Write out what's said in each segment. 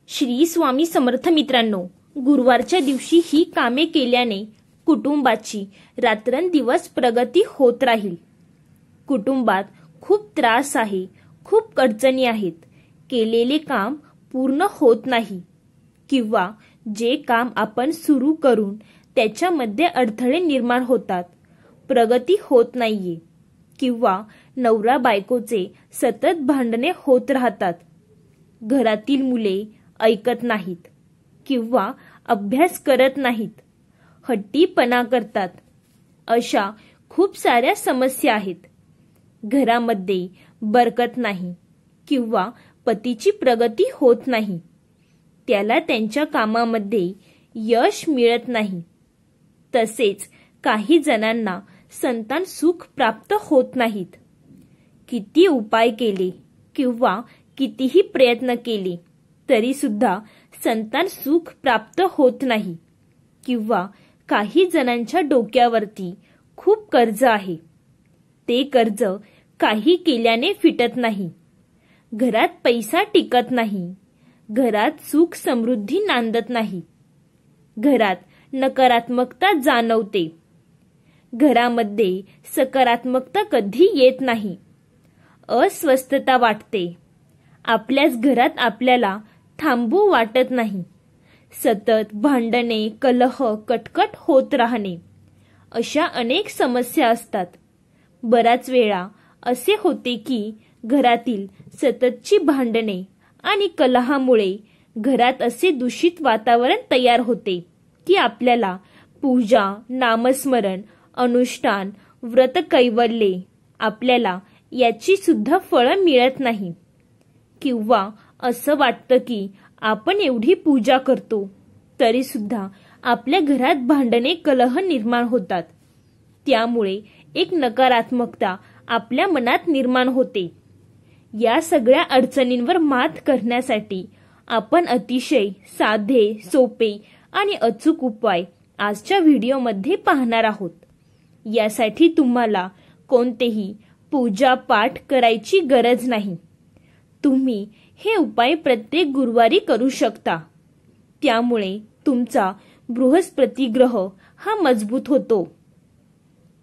श्री स्वामी समर्थ मित्रांनो, गुरुवारच्या दिवशी ही कामे केल्याने कुटुंबाची रात्रंदिवस प्रगती होत राहील. कुटुंबात खूप त्रास आहे, खूप अडचणी आहेत, केलेले काम पूर्ण होत नाही किंवा जे काम आपण सुरू करून त्याच्यामध्ये अडथळे निर्माण होतात, प्रगती होत नाहीये किंवा नवरा बायकोचे सतत भांडणे होत राहतात, घरातील मुले ऐकत नाहीत किंवा अभ्यास करत नाहीत, हट्टीपणा करतात, अशा खूप साऱ्या समस्या आहेत. घरामध्ये बरकत नाही किंवा पतीची प्रगती होत नाही, त्याला त्यांच्या कामामध्ये यश मिळत नाही. तसेच काही जणांना संतान सुख प्राप्त होत नाहीत. किती उपाय केले किंवा कितीही प्रयत्न केले तरी सुद्धा संतान सुख प्राप्त होत नाही किंवा काही जणांच्या डोक्यावरती खूप कर्ज आहे, ते कर्ज काही केल्याने फिटत नाही, घरात पैसा टिकत नाही, घरात सुख समृद्धी नांदत नाही, घरात नकारात्मकता जाणवते, घरामध्ये सकारात्मकता कधी येत नाही, अस्वस्थता वाटते, आपल्याच घरात आपल्याला थांबू वाटत नाही, सतत भांडणे, कलह, कटकट होत राहणे, अशा अनेक समस्या असतात. बराच वेळा असे होते की घरातील सततची भांडणे आणि कलहामुळे घरात असे दूषित वातावरण तयार होते की आपल्याला पूजा, नामस्मरण, अनुष्ठान, व्रत कैवल्ये आपल्याला याची सुद्धा फळं मिळत नाही किंवा असं वाटतं की आपण एवढी पूजा करतो तरी सुद्धा आपल्या घरात भांडणे, कलह निर्माण होतात. त्यामुळे एक नकारात्मकता आपल्या मनात निर्माण होते. या सगळ्या अडचणींवर मात करण्यासाठी आपण अतिशय साधे, सोपे आणि अचूक उपाय आजच्या व्हिडिओमध्ये पाहणार आहोत. यासाठी तुम्हाला कोणतेही पूजा पाठ करायची गरज नाही. तुम्ही हे उपाय प्रत्येक गुरुवारी करू शकता. त्यामुळे तुमचा बृहस्पती ग्रह हा मजबूत होतो.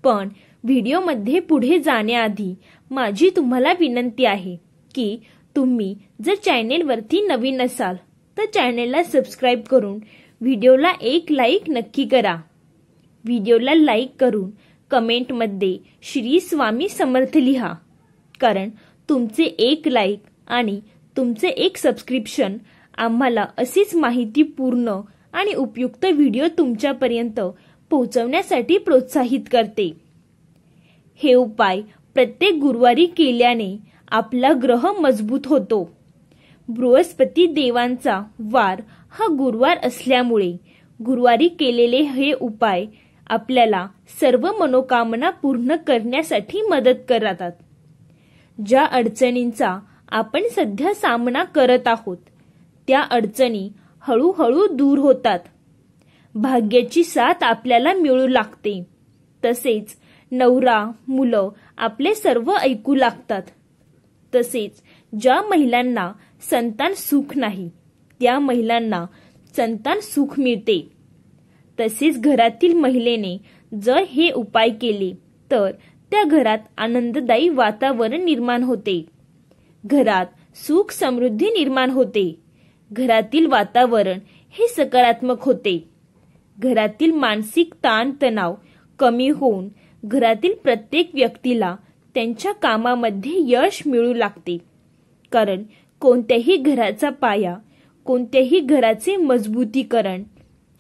पण व्हिडिओमध्ये पुढे जाण्याआधी माझी तुम्हाला विनंती आहे की तुम्ही जर चॅनेलवरती नवीन असाल तर चॅनेलला सबस्क्राईब करून व्हिडिओला एक लाईक नक्की करा. व्हिडिओला लाईक करून कमेंटमध्ये श्री स्वामी समर्थ लिहा, कारण तुमचे एक लाईक आणि तुमचे एक सबस्क्रिप्शन आम्हाला अशीच माहितीपूर्ण आणि उपयुक्त व्हिडिओ तुमच्यापर्यंत पोहोचवण्यासाठी प्रोत्साहित करते. हे उपाय प्रत्येक गुरुवारी केल्याने आपला ग्रह मजबूत होतो. बृहस्पती देवांचा वार हा गुरुवार असल्यामुळे गुरुवारी केलेले हे उपाय आपल्याला सर्व मनोकामना पूर्ण करण्यासाठी मदत करतात. ज्या अडचणींचा आपण सध्या सामना करत आहोत त्या अडचणी हळूहळू दूर होतात. भाग्याची साथ आपल्याला मिळू लागते. तसेच नवरा, मुलं आपले सर्व ऐकू लागतात. तसेच ज्या महिलांना संतान सुख नाही त्या महिलांना संतान सुख मिळते. तसेच घरातील महिलेने जर हे उपाय केले तर त्या घरात आनंददायी वातावरण निर्माण होते, घरात सुख समृद्धी निर्माण होते, घरातील वातावरण हे सकारात्मक होते, घरातील मानसिक ताण तणाव कमी होऊन घरातील प्रत्येक व्यक्तीला त्यांच्या कामामध्ये यश मिळू लागते. कारण कोणत्याही घराचा पाया, कोणत्याही घराचे मजबूतीकरण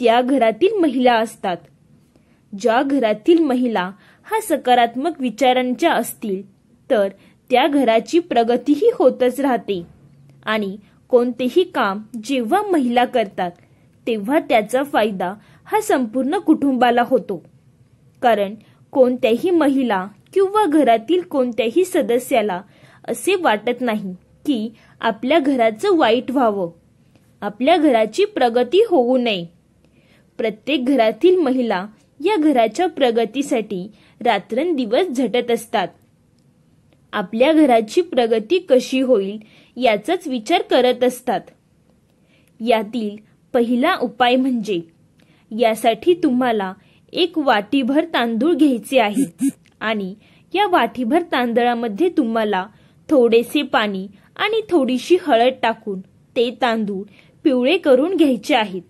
त्या घरातील महिला असतात. ज्या घरातील महिला हा सकारात्मक विचारांच्या असतील तर त्या घराची प्रगतीही होतच राहते आणि कोणतेही काम जेव्हा महिला करतात तेव्हा त्याचा फायदा हा संपूर्ण कुटुंबाला होतो. कारण कोणत्याही महिला किंवा घरातील कोणत्याही सदस्याला असे वाटत नाही की आपल्या घराचं वाईट व्हावं, आपल्या घराची प्रगती होऊ नये. प्रत्येक घरातील महिला या घराच्या प्रगतीसाठी रात्रंदिवस झटत असतात. आपल्या घराची प्रगती कशी होईल याचाच विचार करत असतात. यातील पहिला उपाय म्हणजे यासाठी तुम्हाला एक वाटीभर तांदूळ घ्यायचे आहे आणि या वाटीभर तांदळामध्ये तुम्हाला थोडेसे पाणी आणि थोडीशी हळद टाकून ते तांदूळ पिवळे करून घ्यायचे आहेत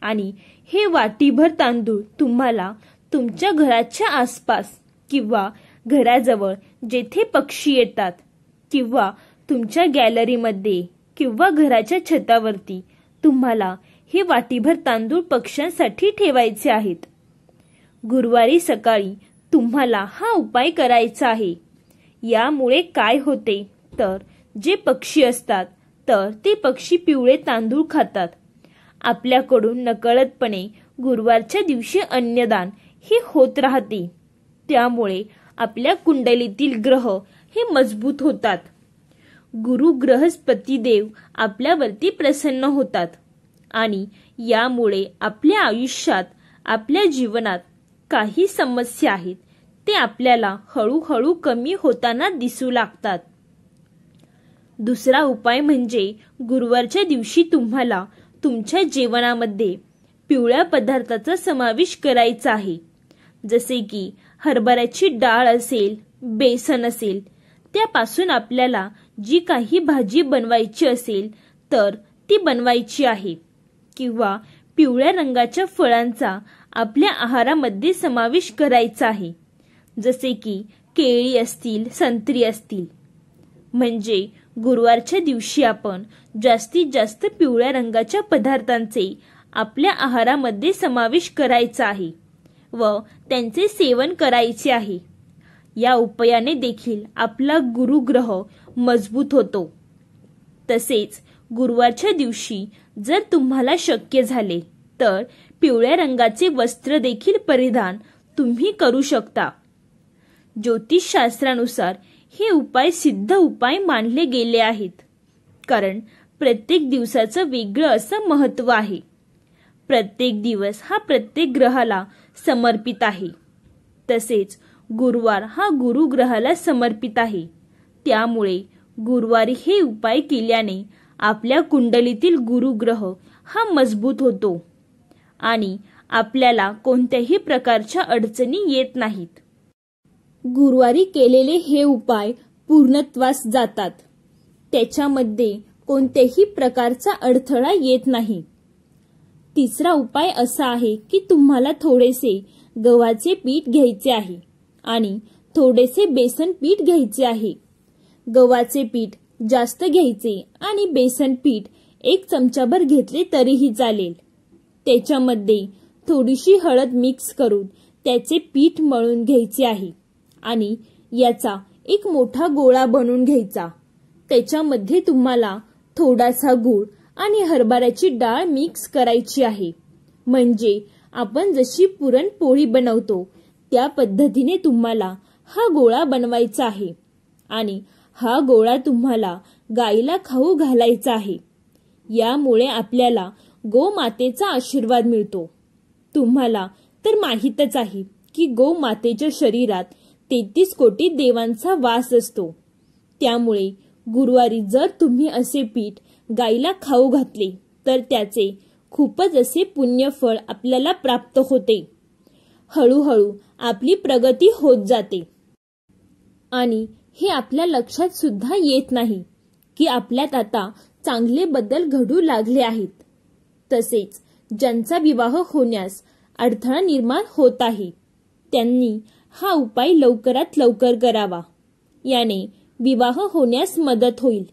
आणि हे वाटीभर तांदूळ तुम्हाला तुमच्या घराच्या आसपास किंवा घराजवळ जेथे पक्षी येतात किंवा तुमच्या गॅलरीमध्ये किंवा घराच्या छतावरती तुम्हाला हे वाटीभर तांदूळ पक्ष्यांसाठी ठेवायचे आहेत. गुरुवारी सकाळी तुम्हाला हा उपाय करायचा आहे. यामुळे काय होते तर जे पक्षी असतात तर ते पक्षी पिवळे तांदूळ खातात. आपल्याकडून नकळतपणे गुरुवारच्या दिवशी अन्नदान हे होत राहते. त्यामुळे आपल्या कुंडलीतील ग्रह हे मजबूत होतात. गुरु बृहस्पती देव आपल्यावरती प्रसन्न होतात आणि यामुळे आपल्या आयुष्यात आपल्या जीवनात काही समस्या आहेत ते आपल्याला हळूहळू कमी होताना दिसू लागतात. दुसरा उपाय म्हणजे गुरुवारच्या दिवशी तुम्हाला तुमच्या जेवणामध्ये पिवळ्या पदार्थाचा समावेश करायचा आहे. जसे की हरभऱ्याची डाळ असेल, बेसन असेल, त्यापासून आपल्याला जी काही भाजी बनवायची असेल तर ती बनवायची आहे किंवा पिवळ्या रंगाच्या फळांचा आपल्या आहारामध्ये समावेश करायचा आहे. जसे की केळी असतील, संत्री असतील. म्हणजे गुरुवारच्या दिवशी आपण जास्तीत जास्त पिवळ्या रंगाच्या पदार्थांचे आपल्या आहारामध्ये समावेश करायचा आहे व त्यांचे सेवन करायचे आहे. या उपायाने देखील आपला गुरुग्रह मजबूत होतो. तसेच गुरुवारच्या दिवशी जर तुम्हाला शक्य झाले तर पिवळ्या रंगाचे वस्त्र देखील परिधान तुम्ही करू शकता. ज्योतिषशास्त्रानुसार हे उपाय सिद्ध उपाय मानले गेले आहेत, कारण प्रत्येक दिवसाचं वेगळं असं महत्त्व आहे. प्रत्येक दिवस हा प्रत्येक ग्रहाला समर्पित आहे. तसेच गुरुवार हा गुरुग्रहाला समर्पित आहे. त्यामुळे गुरुवारी हे उपाय केल्याने आपल्या कुंडलीतील गुरुग्रह हा मजबूत होतो आणि आपल्याला कोणत्याही प्रकारच्या अडचणी येत नाहीत. गुरुवारी केलेले हे उपाय पूर्णत्वास जातात. त्याच्यामध्ये कोणत्याही प्रकारचा अडथळा येत नाही. तिसरा उपाय असा आहे की तुम्हाला थोडेसे गव्हाचे पीठ घ्यायचे आहे आणि थोडेसे बेसन पीठ घ्यायचे आहे. गव्हाचे पीठ जास्त घ्यायचे आणि बेसन पीठ 1 चमचाभर घेतले तरीही चालेल. त्याच्यामध्ये थोडीशी हळद मिक्स करून त्याचे पीठ मळून घ्यायचे आहे आणि याचा एक मोठा गोळा बनवून घ्यायचा. त्याच्यामध्ये तुम्हाला थोडासा गूळ आणि हरभऱ्याची डाळ मिक्स करायची आहे. म्हणजे आपण जशी पुरणपोळी बनवतो त्या पद्धतीने तुम्हाला हा गोळा बनवायचा आहे आणि हा गोळा तुम्हाला गाईला खाऊ घालायचा आहे. यामुळे आपल्याला गोमातेचा आशीर्वाद मिळतो. तुम्हाला तर माहीतच आहे की गोमातेच्या शरीरात 33 कोटी देवांचा वास असतो. त्यामुळे गुरुवारी जर तुम्ही असे पीठ गाईला खाऊ घातले तर त्याचे खूपच असे पुण्यफळ आपल्याला प्राप्त होते. हळूहळू आपली प्रगती होत जाते आणि हे आपल्या लक्षात सुद्धा येत नाही की आपल्यात आता चांगले बदल घडू लागले आहेत. तसेच ज्यांचा विवाह होण्यास अडथळा निर्माण होत आहे त्यांनी हा उपाय लवकरात लवकर करावा. याने विवाह होण्यास मदत होईल.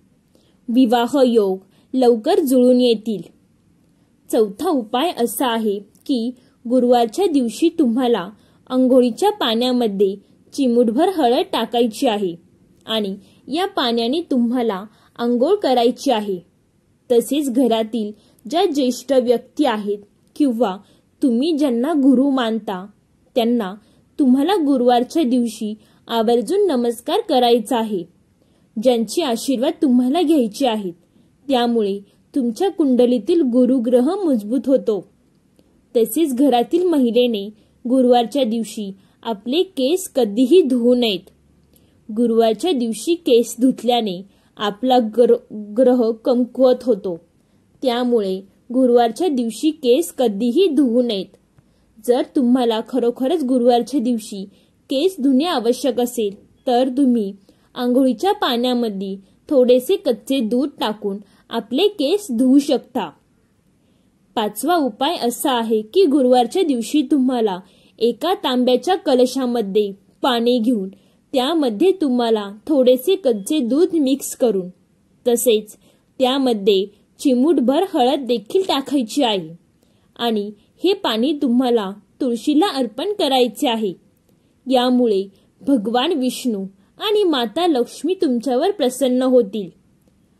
विवाह योग लवकर जुळून येतील. चौथा उपाय असा आहे की गुरुवारच्या दिवशी तुम्हाला अंघोळीच्या पाण्यामध्ये चिमूटभर हळद टाकायची आहे आणि या पाण्याने तुम्हाला अंघोळ करायची आहे. तसेच घरातील ज्या ज्येष्ठ व्यक्ती आहेत किंवा तुम्ही ज्यांना गुरु मानता त्यांना तुम्हाला गुरुवारच्या दिवशी आवर्जून नमस्कार करायचा आहे. ज्यांचे आशीर्वाद तुम्हाला घ्यायचे आहेत. त्यामुळे तुमच्या कुंडलीतील गुरुग्रह मजबूत होतो. तसेच घरातील महिलेने गुरुवारच्या दिवशी आपले केस कधीही धुवू नयेत. गुरुवारच्या दिवशी केस धुतल्याने आपला ग्रह कमकुवत होतो. त्यामुळे गुरुवारच्या दिवशी केस कधीही धुवू नयेत. जर तुम्हाला खरोखरच गुरुवारच्या दिवशी केस धुणे आवश्यक असेल तर तुम्ही आंघोळीच्या पाण्यामध्ये थोडेसे कच्चे दूध टाकून आपले केस धुवू शकता. 5वा उपाय असा आहे की गुरुवारच्या दिवशी तुम्हाला एका तांब्याच्या कलशामध्ये पाणी घेऊन त्यामध्ये तुम्हाला थोडेसे कच्चे दूध मिक्स करून तसेच त्यामध्ये चिमूटभर हळद देखील टाकायची आहे आणि हे पाणी तुम्हाला तुळशीला अर्पण करायचे आहे. यामुळे भगवान विष्णू आणि माता लक्ष्मी तुमच्यावर प्रसन्न होतील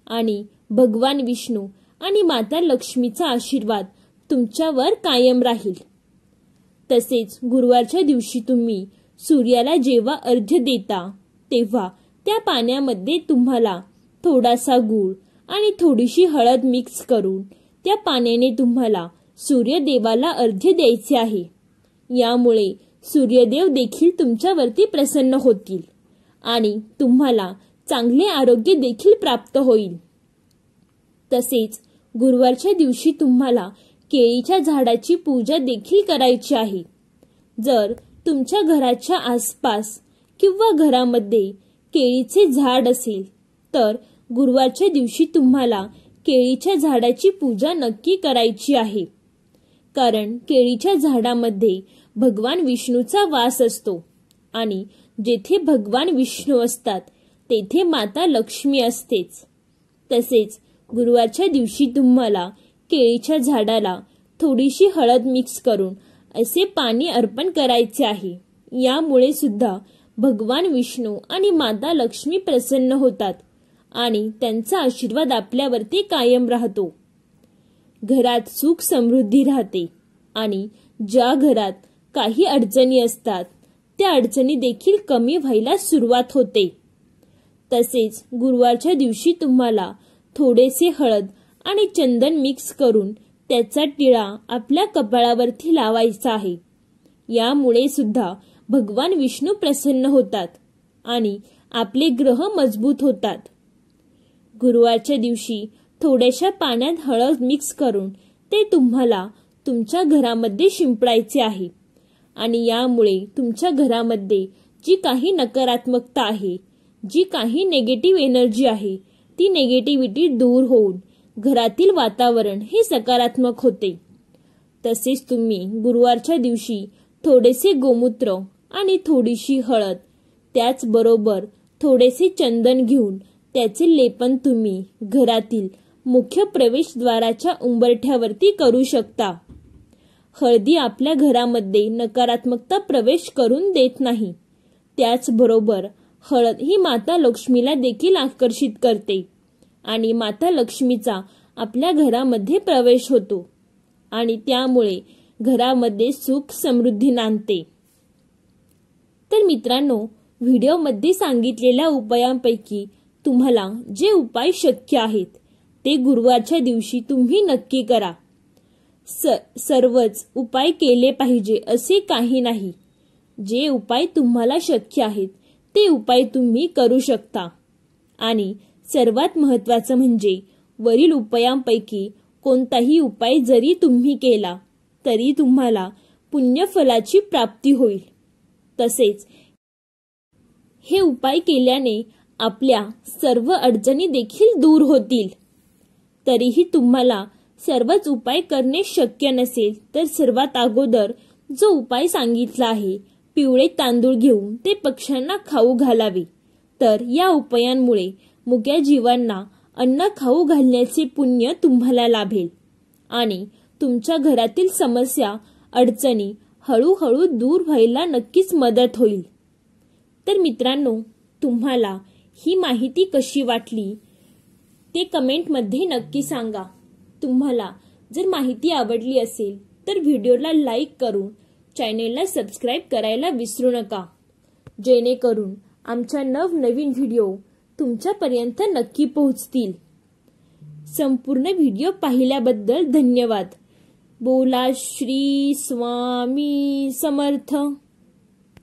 आणि भगवान विष्णू आणि माता लक्ष्मीचा आशीर्वाद तुमच्यावर कायम राहील. तसेच गुरुवारच्या दिवशी तुम्ही सूर्याला जेव्हा अर्घ्य देता तेव्हा त्या पाण्यामध्ये तुम्हाला थोडासा गूळ आणि थोडीशी हळद मिक्स करून त्या पाण्याने तुम्हाला सूर्यदेवाला अर्घ्य द्यायचे आहे. यामुळे सूर्यदेव देखील तुमच्यावरती प्रसन्न होतील आणि तुम्हाला चांगले आरोग्य देखील प्राप्त होईल. तसेच गुरुवारच्या दिवशी तुम्हाला केळीच्या झाडाची पूजा देखील करायची आहे. जर तुमच्या घराच्या आसपास किंवा घरामध्ये केळीचे झाड असेल तर गुरुवारच्या दिवशी तुम्हाला केळीच्या झाडाची पूजा नक्की करायची आहे. कारण केळीच्या झाडामध्ये भगवान विष्णूचा वास असतो आणि जेथे भगवान विष्णू असतात तेथे माता लक्ष्मी असतेच. तसेच गुरुवारच्या दिवशी तुम्हाला केळीच्या झाडाला थोडीशी हळद मिक्स करून असे पाणी अर्पण करायचे आहे. यामुळे सुद्धा भगवान विष्णू आणि माता लक्ष्मी प्रसन्न होतात आणि त्यांचा आशीर्वाद आपल्यावरती कायम राहतो. घरात सुख समृद्धी राहते आणि ज्या घरात काही अडचणी असतात त्या अडचणी देखील कमी व्हायला सुरुवात होते. तसेच गुरुवारच्या दिवशी तुम्हाला थोडेसे हळद आणि चंदन मिक्स करून त्याचा टिळा आपल्या कपाळावरती लावायचा आहे. यामुळे सुद्धा भगवान विष्णू प्रसन्न होतात आणि आपले ग्रह मजबूत होतात. गुरुवारच्या दिवशी थोड्याशा पाण्यात हळद मिक्स करून ते तुम्हाला तुमच्या घरामध्ये शिंपडायचे आहे आणि यामुळे तुमच्या घरामध्ये जी काही नकारात्मकता आहे, जी काही नेगेटिव्ह एनर्जी आहे, ती नेगेटिव्हिटी दूर होऊन घरातील वातावरण हे सकारात्मक होते. तसेच तुम्ही गुरुवारच्या दिवशी थोडेसे गोमूत्र आणि थोडीशी हळद त्याचबरोबर थोडेसे चंदन घेऊन त्याचे लेपन तुम्ही घरातील मुख्य प्रवेशद्वाराच्या उंबरठ्यावरती करू शकता. हळदी आपल्या घरामध्ये नकारात्मकता प्रवेश करून देत नाही. त्याचबरोबर हळद ही माता लक्ष्मीला देखील आकर्षित करते आणि माता लक्ष्मीचा आपल्या घरामध्ये प्रवेश होतो आणि त्यामुळे घरामध्ये सुख समृद्धी नांदते. तर मित्रांनो, व्हिडिओमध्ये सांगितलेल्या उपायांपैकी तुम्हाला जे उपाय शक्य आहेत ते गुरुवारच्या दिवशी तुम्ही नक्की करा. सर्वच उपाय केले पाहिजे असे काही नाही. जे उपाय तुम्हाला शक्य आहेत ते उपाय तुम्ही करू शकता. आणि सर्वात महत्त्वाचं म्हणजे वरील उपायांपैकी कोणताही उपाय जरी तुम्ही केला तरी तुम्हाला पुण्यफलाची प्राप्ती होईल. तसेच हे उपाय केल्याने आपल्या सर्व अडचणी देखील दूर होतील. तरीही तुम्हाला सर्वच उपाय करणे शक्य नसेल तर सर्वात अगोदर जो उपाय सांगितला आहे, पिवळे तांदूळ घेऊन ते पक्ष्यांना खाऊ घालावे. तर या उपायांमुळे मुक्या जीवांना अन्न खाऊ घालण्याचे पुण्य तुम्हाला लाभेल आणि तुमच्या घरातील समस्या अडचणी हळूहळू दूर व्हायला नक्कीच मदत होईल. तर मित्रांनो, तुम्हाला ही माहिती कशी वाटली ते कमेंटमध्ये नक्की सांगा. तुम्हाला जर माहिती आवडली असेल तर व्हिडिओला लाईक करून चॅनेलला सबस्क्राईब करायला विसरू नका, जेणेकरून आमच्या नवनवीन व्हिडिओ तुमच्यापर्यंत नक्की पोहोचतील. संपूर्ण व्हिडिओ पाहिल्याबद्दल धन्यवाद. बोला श्री स्वामी समर्थ.